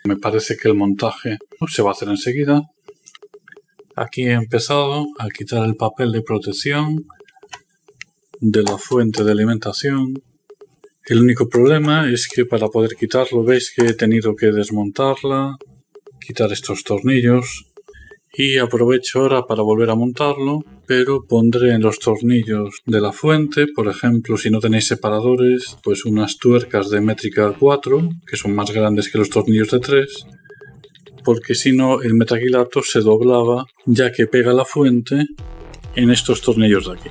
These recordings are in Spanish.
Me parece que el montaje se va a hacer enseguida. Aquí he empezado a quitar el papel de protección de la fuente de alimentación. El único problema es que para poder quitarlo veis que he tenido que desmontarla, quitar estos tornillos y aprovecho ahora para volver a montarlo, pero pondré en los tornillos de la fuente, por ejemplo, si no tenéis separadores, pues unas tuercas de métrica 4, que son más grandes que los tornillos de 3, porque si no el metacrilato se doblaba ya que pega la fuente en estos tornillos de aquí.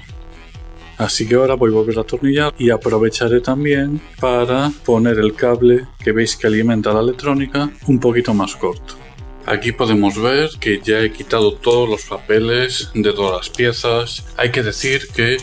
Así que ahora voy a volver a atornillar y aprovecharé también para poner el cable que veis que alimenta la electrónica un poquito más corto. Aquí podemos ver que ya he quitado todos los papeles de todas las piezas. Hay que decir que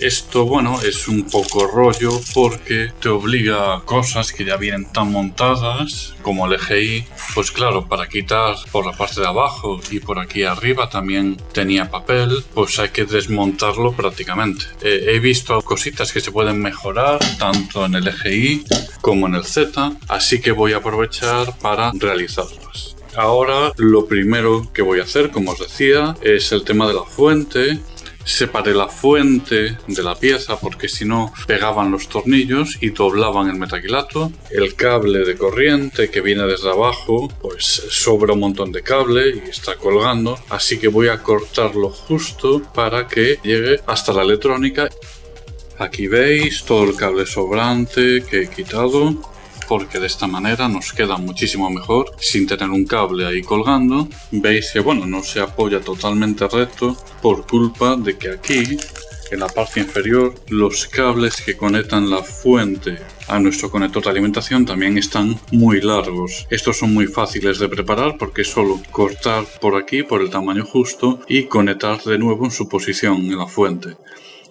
esto, bueno, es un poco rollo porque te obliga a cosas que ya vienen tan montadas como el EGI. Pues claro, para quitar por la parte de abajo y por aquí arriba también tenía papel, pues hay que desmontarlo prácticamente. He visto cositas que se pueden mejorar tanto en el EGI como en el Z, así que voy a aprovechar para realizarlas. Ahora lo primero que voy a hacer, como os decía, es el tema de la fuente. Separé la fuente de la pieza porque si no pegaban los tornillos y doblaban el metacrilato. El cable de corriente que viene desde abajo, pues sobra un montón de cable y está colgando, así que voy a cortarlo justo para que llegue hasta la electrónica. Aquí veis todo el cable sobrante que he quitado, porque de esta manera nos queda muchísimo mejor sin tener un cable ahí colgando. Veis que bueno, no se apoya totalmente recto por culpa de que aquí en la parte inferior los cables que conectan la fuente a nuestro conector de alimentación también están muy largos. Estos son muy fáciles de preparar porque es solo cortar por aquí por el tamaño justo y conectar de nuevo en su posición en la fuente.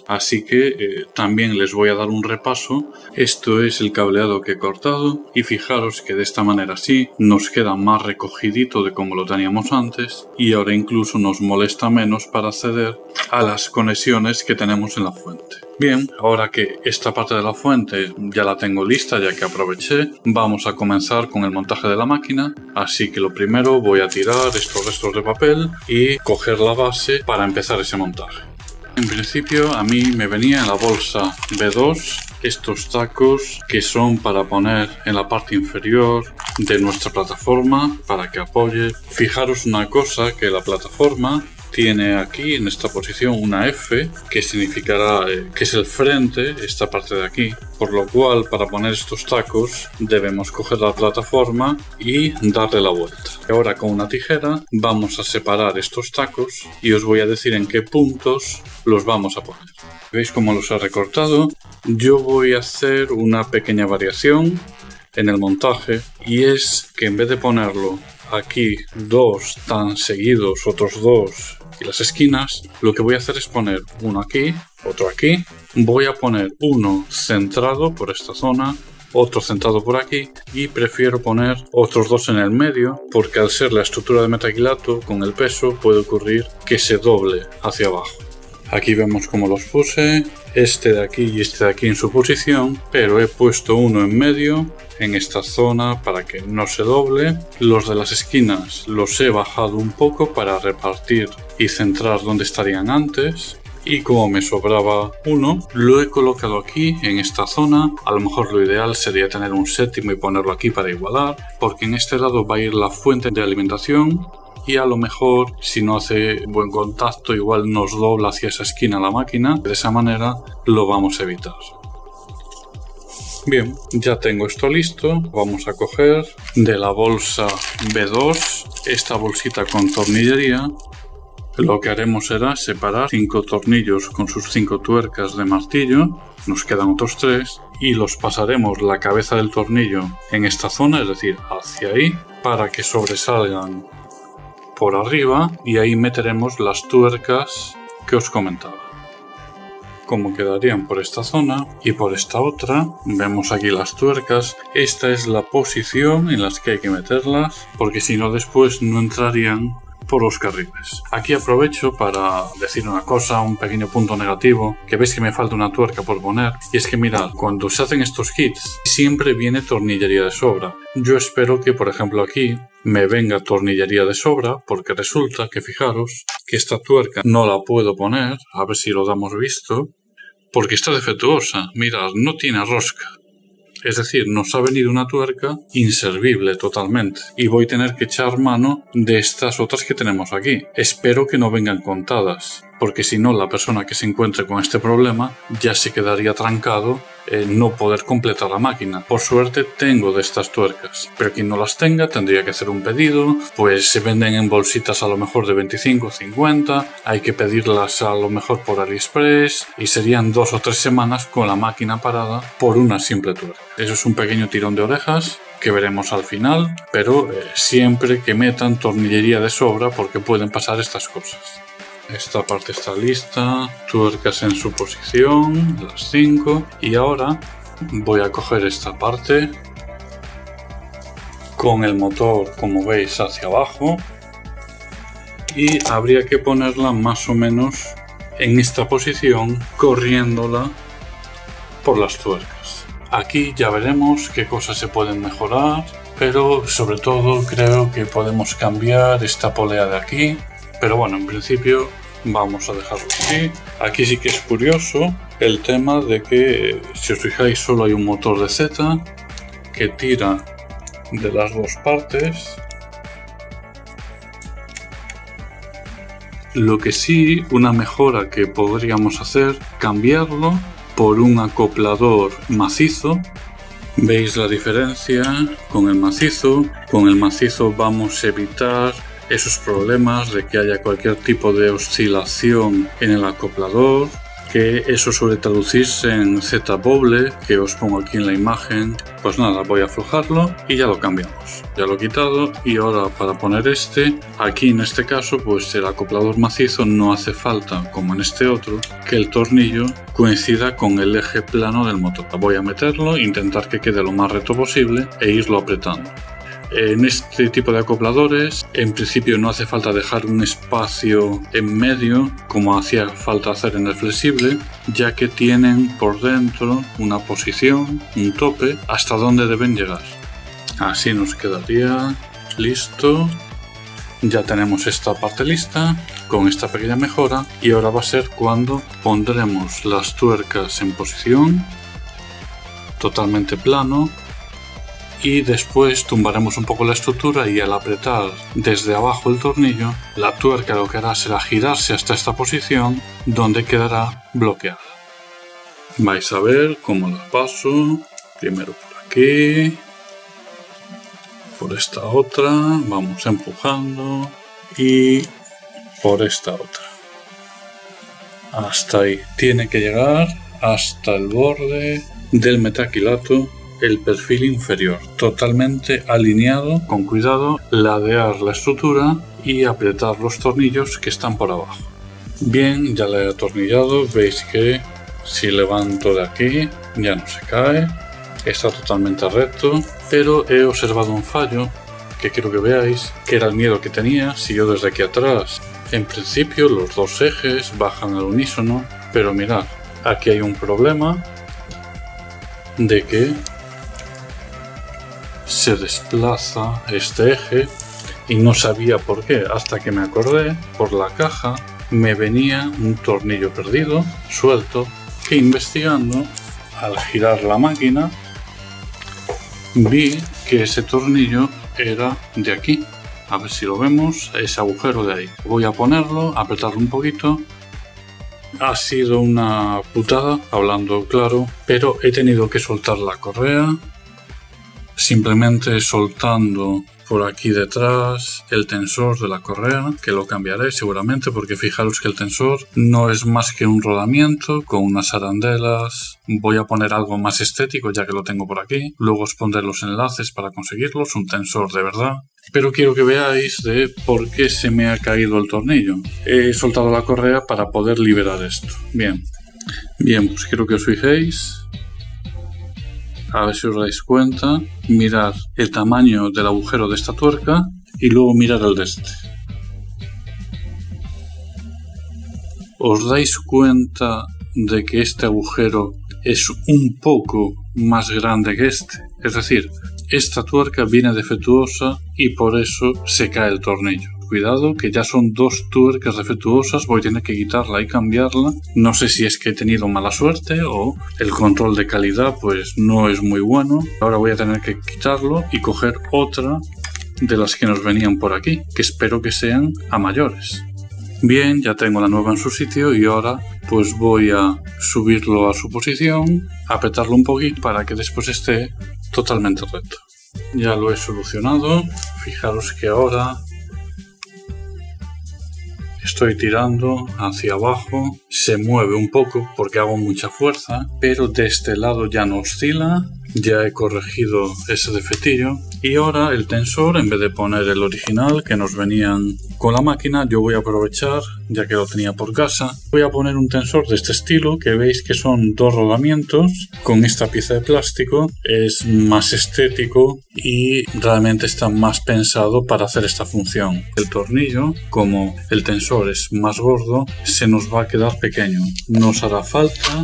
Así que también les voy a dar un repaso. Esto es el cableado que he cortado y fijaros que de esta manera sí nos queda más recogidito de como lo teníamos antes y ahora incluso nos molesta menos para acceder a las conexiones que tenemos en la fuente. Bien, ahora que esta parte de la fuente ya la tengo lista ya que aproveché, vamos a comenzar con el montaje de la máquina. Así que lo primero voy a tirar estos restos de papel y coger la base para empezar ese montaje. En principio a mí me venía en la bolsa B2 estos tacos que son para poner en la parte inferior de nuestra plataforma para que apoye. Fijaros una cosa, que la plataforma tiene aquí en esta posición una F que significará que es el frente, esta parte de aquí, por lo cual para poner estos tacos debemos coger la plataforma y darle la vuelta. Ahora con una tijera vamos a separar estos tacos y os voy a decir en qué puntos los vamos a poner. ¿Veis cómo los he recortado? Yo voy a hacer una pequeña variación en el montaje y es que en vez de ponerlo aquí dos tan seguidos, otros dos y las esquinas, lo que voy a hacer es poner uno aquí, otro aquí. Voy a poner uno centrado por esta zona, otro centrado por aquí y prefiero poner otros dos en el medio porque al ser la estructura de metacrilato con el peso puede ocurrir que se doble hacia abajo. Aquí vemos cómo los puse, este de aquí y este de aquí en su posición, pero he puesto uno en medio en esta zona para que no se doble. Los de las esquinas los he bajado un poco para repartir y centrar donde estarían antes. Y como me sobraba uno, lo he colocado aquí en esta zona. A lo mejor lo ideal sería tener un séptimo y ponerlo aquí para igualar, porque en este lado va a ir la fuente de alimentación y a lo mejor si no hace buen contacto igual nos dobla hacia esa esquina la máquina. De esa manera lo vamos a evitar. Bien, ya tengo esto listo. Vamos a coger de la bolsa B2 esta bolsita con tornillería. Lo que haremos será separar 5 tornillos con sus 5 tuercas de martillo. Nos quedan otros 3 y los pasaremos la cabeza del tornillo en esta zona, es decir, hacia ahí, para que sobresalgan por arriba y ahí meteremos las tuercas que os comentaba. Como quedarían por esta zona y por esta otra, vemos aquí las tuercas. Esta es la posición en la que hay que meterlas porque si no después no entrarían por los carriles. Aquí aprovecho para decir una cosa, un pequeño punto negativo, que veis que me falta una tuerca por poner, y es que mirad, cuando se hacen estos kits siempre viene tornillería de sobra. Yo espero que, por ejemplo, aquí me venga tornillería de sobra, porque resulta que, fijaros, que esta tuerca no la puedo poner, a ver si lo damos visto, porque está defectuosa. Mirad, no tiene rosca. Es decir, nos ha venido una tuerca inservible totalmente y voy a tener que echar mano de estas otras que tenemos aquí. Espero que no vengan contadas, porque si no, la persona que se encuentre con este problema ya se quedaría trancado en no poder completar la máquina. Por suerte tengo de estas tuercas, pero quien no las tenga tendría que hacer un pedido, pues se venden en bolsitas a lo mejor de 25 o 50, hay que pedirlas a lo mejor por AliExpress y serían 2 o 3 semanas con la máquina parada por una simple tuerca. Eso es un pequeño tirón de orejas que veremos al final, pero siempre que metan tornillería de sobra porque pueden pasar estas cosas. Esta parte está lista, tuercas en su posición, las 5, y ahora voy a coger esta parte con el motor, como veis, hacia abajo y habría que ponerla más o menos en esta posición, corriéndola por las tuercas. Aquí ya veremos qué cosas se pueden mejorar, pero sobre todo creo que podemos cambiar esta polea de aquí. Pero bueno, en principio vamos a dejarlo así. Aquí sí que es curioso el tema de que, si os fijáis, solo hay un motor de Z que tira de las dos partes. Lo que sí, una mejora que podríamos hacer, cambiarlo por un acoplador macizo. ¿Veis la diferencia con el macizo? Con el macizo vamos a evitar esos problemas de que haya cualquier tipo de oscilación en el acoplador, que eso suele traducirse en Z-boble, que os pongo aquí en la imagen. Pues nada, voy a aflojarlo y ya lo cambiamos. Ya lo he quitado y ahora para poner aquí en este caso, pues el acoplador macizo no hace falta, como en este otro, que el tornillo coincida con el eje plano del motor. Voy a meterlo, intentar que quede lo más recto posible e irlo apretando. En este tipo de acopladores, en principio no hace falta dejar un espacio en medio como hacía falta hacer en el flexible, ya que tienen por dentro una posición, un tope, hasta donde deben llegar. Así nos quedaría listo. Ya tenemos esta parte lista con esta pequeña mejora y ahora va a ser cuando pondremos las tuercas en posición, totalmente plano. Y después tumbaremos un poco la estructura y al apretar desde abajo el tornillo, la tuerca lo que hará será girarse hasta esta posición donde quedará bloqueada. Vais a ver cómo la paso. Primero por aquí, por esta otra, vamos empujando y por esta otra. Hasta ahí. Tiene que llegar hasta el borde del metacrilato, el perfil inferior, totalmente alineado, con cuidado, ladear la estructura y apretar los tornillos que están por abajo. Bien, ya la he atornillado, veis que si levanto de aquí ya no se cae, está totalmente recto, pero he observado un fallo que quiero que veáis, que era el miedo que tenía. Si yo desde aquí atrás, en principio los dos ejes bajan al unísono, pero mirad, aquí hay un problema de que se desplaza este eje y no sabía por qué, hasta que me acordé, por la caja me venía un tornillo perdido, suelto, que investigando, al girar la máquina, vi que ese tornillo era de aquí. A ver si lo vemos, ese agujero de ahí. Voy a ponerlo, apretarlo un poquito. Ha sido una putada, hablando claro, pero he tenido que soltar la correa. Simplemente soltando por aquí detrás el tensor de la correa, que lo cambiaré seguramente, porque fijaros que el tensor no es más que un rodamiento con unas arandelas. Voy a poner algo más estético ya que lo tengo por aquí, luego os pondré los enlaces para conseguirlos, un tensor de verdad. Pero quiero que veáis de por qué se me ha caído el tornillo. He soltado la correa para poder liberar esto. Bien, pues quiero que os fijéis. A ver si os dais cuenta, mirad el tamaño del agujero de esta tuerca y luego mirad el de este. os dais cuenta de que este agujero es un poco más grande que este. Es decir, esta tuerca viene defectuosa y por eso se cae el tornillo. Cuidado, que ya son dos tuercas defectuosas, voy a tener que quitarla y cambiarla. No sé si es que he tenido mala suerte o el control de calidad pues no es muy bueno. Ahora voy a tener que quitarlo y coger otra de las que nos venían por aquí, que espero que sean a mayores. Bien, ya tengo la nueva en su sitio y ahora pues voy a subirlo a su posición, apretarlo un poquito para que después esté totalmente recto. Ya lo he solucionado. Fijaros que ahora estoy tirando hacia abajo, se mueve un poco porque hago mucha fuerza, pero de este lado ya no oscila. Ya he corregido ese defectillo y ahora el tensor, en vez de poner el original que nos venían con la máquina, yo voy a aprovechar, ya que lo tenía por casa, voy a poner un tensor de este estilo, que veis que son dos rodamientos con esta pieza de plástico. Es más estético y realmente está más pensado para hacer esta función. El tornillo, como el tensor es más gordo, se nos va a quedar pequeño. Nos hará falta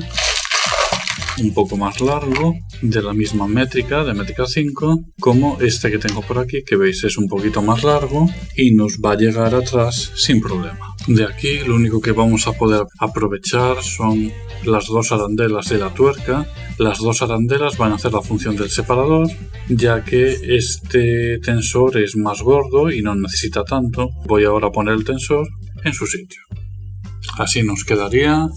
un poco más largo, de la misma métrica, de métrica 5, como este que tengo por aquí, que veis es un poquito más largo y nos va a llegar atrás sin problema. De aquí lo único que vamos a poder aprovechar son las dos arandelas de la tuerca. Las dos arandelas van a hacer la función del separador, ya que este tensor es más gordo y no necesita tanto. Voy ahora a poner el tensor en su sitio. Así nos quedaría.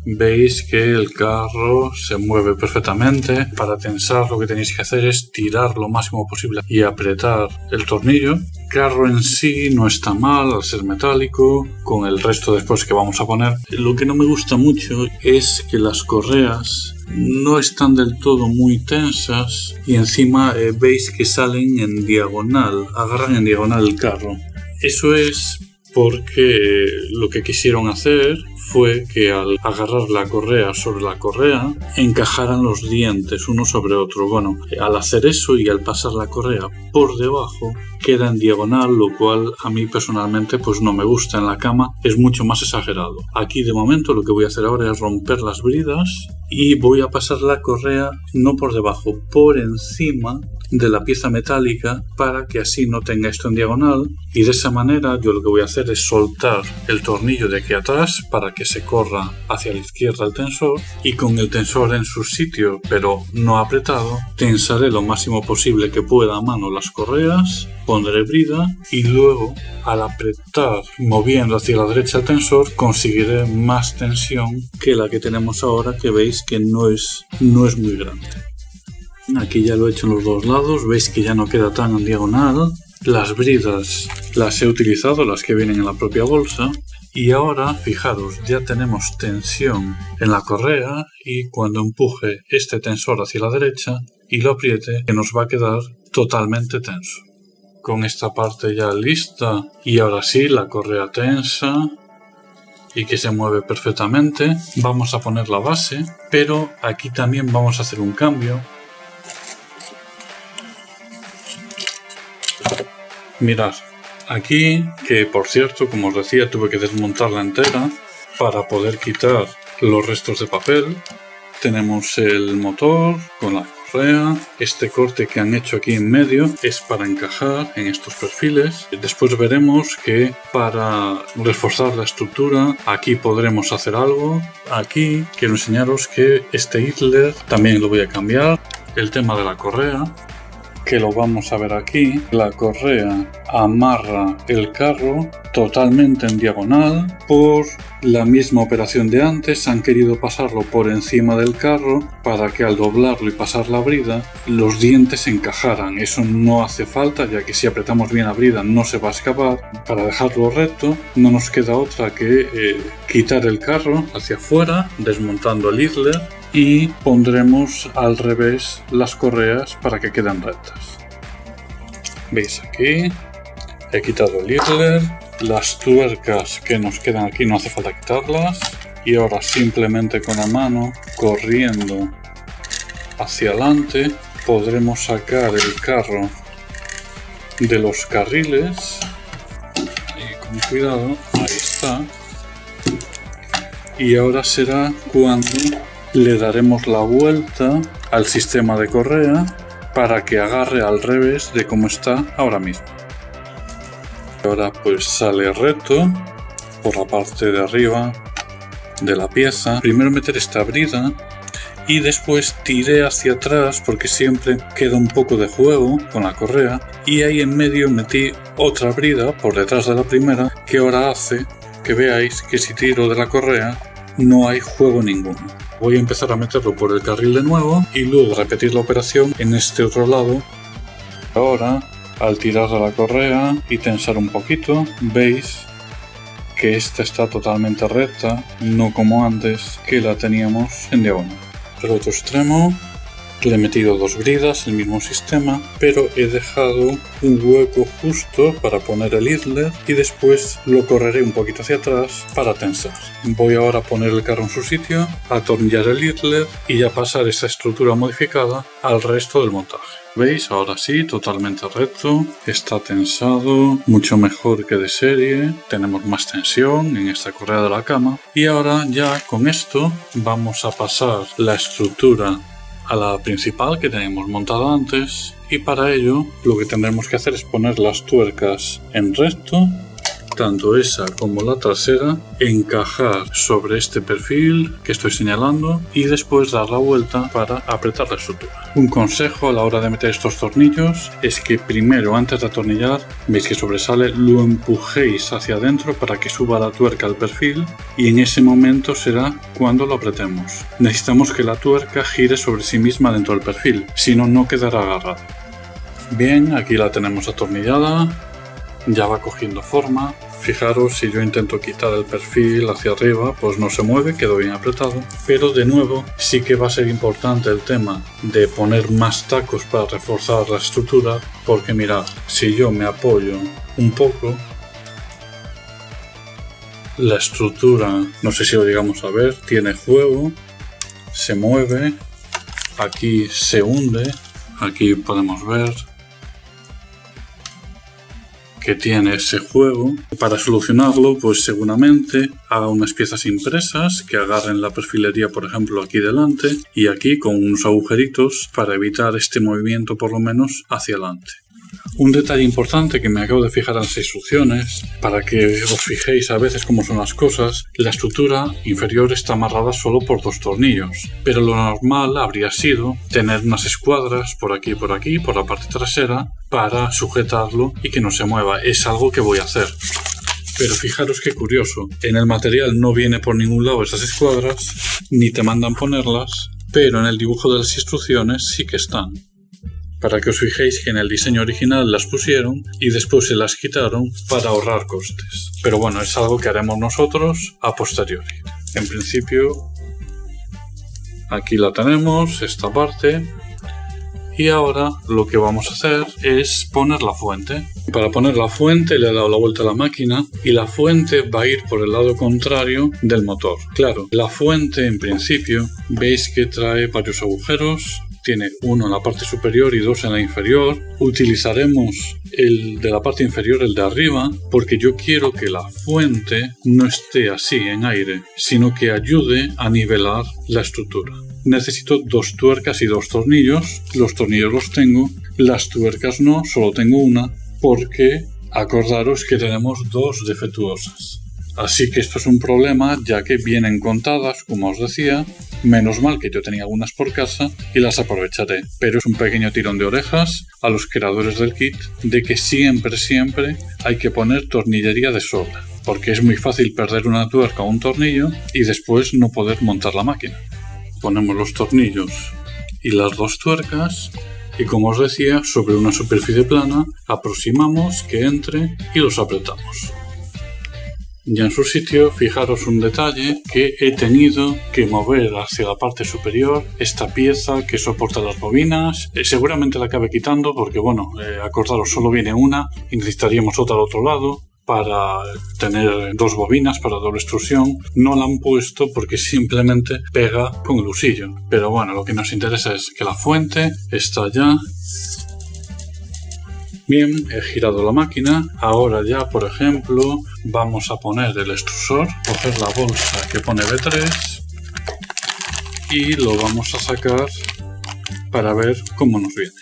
Veis que el carro se mueve perfectamente. Para tensar lo que tenéis que hacer es tirar lo máximo posible y apretar el tornillo. El carro en sí no está mal al ser metálico, con el resto después que vamos a poner. Lo que no me gusta mucho es que las correas no están del todo muy tensas y encima veis que salen en diagonal, agarran en diagonal el carro. Eso es porque lo que quisieron hacer fue que al agarrar la correa sobre la correa encajaran los dientes uno sobre otro. Bueno, al hacer eso y al pasar la correa por debajo queda en diagonal, lo cual a mí personalmente pues no me gusta. En la cama es mucho más exagerado. Aquí de momento lo que voy a hacer ahora es romper las bridas y voy a pasar la correa no por debajo, por encima de la pieza metálica, para que así no tenga esto en diagonal, y de esa manera yo lo que voy a hacer es soltar el tornillo de aquí atrás para que se corra hacia la izquierda el tensor, y con el tensor en su sitio pero no apretado tensaré lo máximo posible que pueda a mano las correas, pondré brida y luego al apretar moviendo hacia la derecha el tensor conseguiré más tensión que la que tenemos ahora, que veis que no es muy grande. Aquí ya lo he hecho en los dos lados, veis que ya no queda tan en diagonal. Las bridas las he utilizado, las que vienen en la propia bolsa. Y ahora, fijaros, ya tenemos tensión en la correa y cuando empuje este tensor hacia la derecha y lo apriete, que nos va a quedar totalmente tenso. Con esta parte ya lista y ahora sí, la correa tensa y que se mueve perfectamente, vamos a poner la base, pero aquí también vamos a hacer un cambio. Mirad, aquí, que por cierto, como os decía, tuve que desmontarla entera para poder quitar los restos de papel. Tenemos el motor con la correa. Este corte que han hecho aquí en medio es para encajar en estos perfiles. Después veremos que para reforzar la estructura aquí podremos hacer algo. Aquí quiero enseñaros que este idler también lo voy a cambiar. El tema de la correa, que lo vamos a ver aquí. La correa amarra el carro totalmente en diagonal. Por la misma operación de antes han querido pasarlo por encima del carro para que al doblarlo y pasar la brida los dientes encajaran. Eso no hace falta, ya que si apretamos bien la brida no se va a escapar. Para dejarlo recto no nos queda otra que quitar el carro hacia afuera, desmontando el idler, y pondremos al revés las correas para que queden rectas. Veis aquí, he quitado el idler, las tuercas que nos quedan aquí no hace falta quitarlas, y ahora simplemente con la mano, corriendo hacia adelante, podremos sacar el carro de los carriles, y con cuidado, ahí está. y ahora será cuando le daremos la vuelta al sistema de correa para que agarre al revés de como está ahora mismo. Ahora pues sale recto por la parte de arriba de la pieza. Primero meter esta brida y después tiré hacia atrás porque siempre queda un poco de juego con la correa, y ahí en medio metí otra brida por detrás de la primera que ahora hace que veáis que si tiro de la correa no hay juego ninguno. Voy a empezar a meterlo por el carril de nuevo y luego repetir la operación en este otro lado. Ahora, al tirar de la correa y tensar un poquito, veis que esta está totalmente recta, no como antes que la teníamos en diagonal. El otro extremo le he metido dos bridas, el mismo sistema, pero he dejado un hueco justo para poner el idler y después lo correré un poquito hacia atrás para tensar. Voy ahora a poner el carro en su sitio, atornillar el idler y ya pasar esa estructura modificada al resto del montaje. ¿Veis? Ahora sí, totalmente recto, está tensado, mucho mejor que de serie, tenemos más tensión en esta correa de la cama, y ahora ya con esto vamos a pasar la estructura a la principal que teníamos montada antes, y para ello lo que tendremos que hacer es poner las tuercas en recto, tanto esa como la trasera, encajar sobre este perfil que estoy señalando y después dar la vuelta para apretar la estructura. Un consejo a la hora de meter estos tornillos es que primero, antes de atornillar, veis que sobresale, lo empujéis hacia adentro para que suba la tuerca al perfil, y en ese momento será cuando lo apretemos. Necesitamos que la tuerca gire sobre sí misma dentro del perfil, si no, no quedará agarrada. Bien, aquí la tenemos atornillada, ya va cogiendo forma. Fijaros, si yo intento quitar el perfil hacia arriba, pues no se mueve, quedó bien apretado. Pero de nuevo, sí que va a ser importante el tema de poner más tacos para reforzar la estructura, porque mirad, si yo me apoyo un poco, la estructura, no sé si lo llegamos a ver, tiene juego, se mueve, aquí se hunde, aquí podemos ver que tiene ese juego. Para solucionarlo, pues seguramente haga unas piezas impresas que agarren la perfilería, por ejemplo, aquí delante y aquí con unos agujeritos para evitar este movimiento por lo menos hacia adelante. Un detalle importante que me acabo de fijar en las instrucciones, para que os fijéis a veces cómo son las cosas, la estructura inferior está amarrada solo por dos tornillos, pero lo normal habría sido tener unas escuadras por aquí y por aquí, por la parte trasera, para sujetarlo y que no se mueva. Es algo que voy a hacer. Pero fijaros qué curioso, en el material no viene por ningún lado esas escuadras, ni te mandan ponerlas, pero en el dibujo de las instrucciones sí que están. Para que os fijéis que en el diseño original las pusieron y después se las quitaron para ahorrar costes. Pero bueno, es algo que haremos nosotros a posteriori. En principio, aquí la tenemos, esta parte. Y ahora lo que vamos a hacer es poner la fuente. Para poner la fuente le he dado la vuelta a la máquina y la fuente va a ir por el lado contrario del motor. Claro, la fuente en principio veis que trae varios agujeros. Tiene uno en la parte superior y dos en la inferior. Utilizaremos el de la parte inferior, el de arriba, porque yo quiero que la fuente no esté así en aire, sino que ayude a nivelar la estructura. Necesito dos tuercas y dos tornillos. Los tornillos los tengo, las tuercas no, solo tengo una, porque acordaros que tenemos dos defectuosas. Así que esto es un problema, ya que vienen contadas, como os decía. Menos mal que yo tenía algunas por casa y las aprovecharé. Pero es un pequeño tirón de orejas a los creadores del kit de que siempre hay que poner tornillería de sobra, porque es muy fácil perder una tuerca o un tornillo y después no poder montar la máquina. Ponemos los tornillos y las dos tuercas y, como os decía, sobre una superficie plana aproximamos que entre y los apretamos. Ya en su sitio, fijaros un detalle, que he tenido que mover hacia la parte superior esta pieza que soporta las bobinas. Seguramente la acabe quitando porque, bueno, acordaros, solo viene una y necesitaríamos otra al otro lado para tener dos bobinas para doble extrusión. No la han puesto porque simplemente pega con el husillo. Pero bueno, lo que nos interesa es que la fuente está ya. Bien, he girado la máquina. Ahora ya, por ejemplo, vamos a poner el extrusor, coger la bolsa que pone B3 y lo vamos a sacar para ver cómo nos viene.